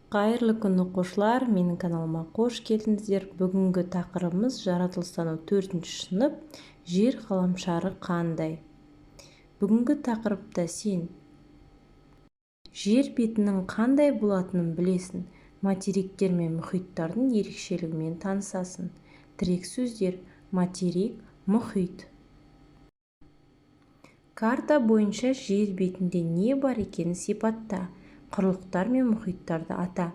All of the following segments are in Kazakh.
Қайырлы күн оқушылар, менің каналыма қош келдіңіздер. Бүгінгі тақырыбымыз жаратылыстану 4-ші сынып, жер ғаламшары қандай. Бүгінгі тақырыпта сен жер бетінің қандай болатынын білесің, материктер мен мұхиттардың ерекшелігімен танысасың. Тірек сөздер: материк, мұхит. Карта бойынша жер бетінде не бар екенін сипатта. Құрлықтар мен мұхиттарды ата.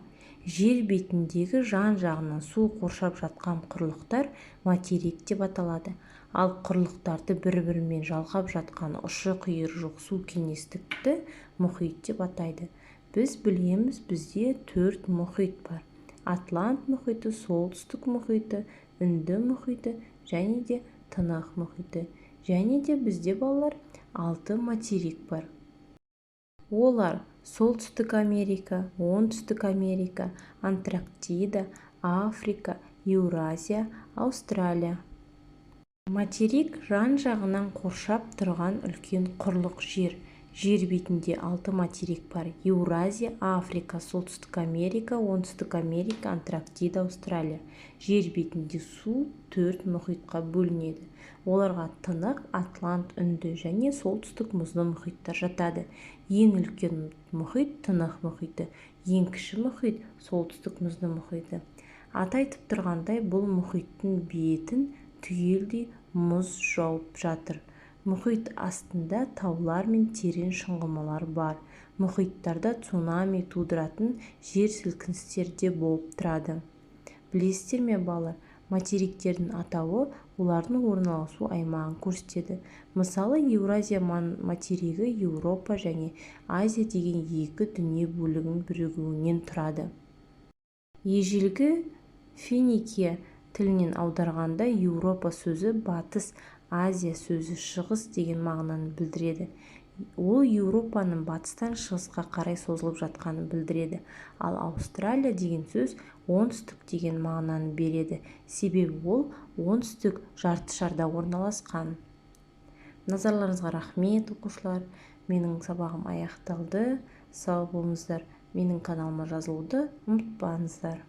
Жер бетіндегі жан-жағынан су қоршап жатқан құрлықтар материк деп аталады. Ал құрлықтарды бір-бірімен жалғап жатқан ұшы-қиыры жоқ су кеңістікті мұхит деп атайды. Біз білеміз, бізде 4 мұхит бар. Атлант мұхиты, солтүстік мұхиты, Үнді мұхиты және де Тынық мұхиты. Және де бізде балалар 6 материк бар. Олар: Солтүстік Америка, Оңтүстік Америка, Антарктида, Африка, Еуразия, Австралия. Материк жан-жағынан қоршап тұрған үлкен құрлық жер. Жер бетінде 6 материк бар: Еуразия, Африка, Солтүстік Америка, Оңтүстік Америка, Антарктида, Австралия. Жер бетінде су 4 мұхитқа бөлінеді. Оларға Тынық, Атлант, Үнді және солтүстік мұзды мұхиттар жатады. Ең үлкен мұхит Тынық мұхиты, ең кіші мұхит солтүстік мұзды мұхиты. Аты айтып тұрғандай, бұл мұхиттың бетін түгелдей мұз жауып жатыр. Мұхит астында таулар мен терең шұңғымалар бар. Мұхиттарда цунами тудыратын жер сілкіністер де болып тұрады. Білесіздер ме балалар, материктердің атауы олардың орналасу аймағын көрсетеді. Мысалы, Еуразия материгі Еуропа және Азия деген екі дүние бөлігінің бірігуінен тұрады. Ежелгі Финикия тілінен аударғанда Еуропа сөзі батыс, Азия сөзі шығыс деген мағынаны білдіреді. Ол Еуропаның батыстан шығысқа қарай созылып жатқанын білдіреді. Ал Австралия деген сөз оңтүстік деген мағынаны береді. Себебі ол оңтүстік жартышарда орналасқан. Назарларыңызға рахмет оқушылар. Менің сабағым аяқталды. Сау болыңыздар. Менің каналыма жазылуды ұмытпаңыздар.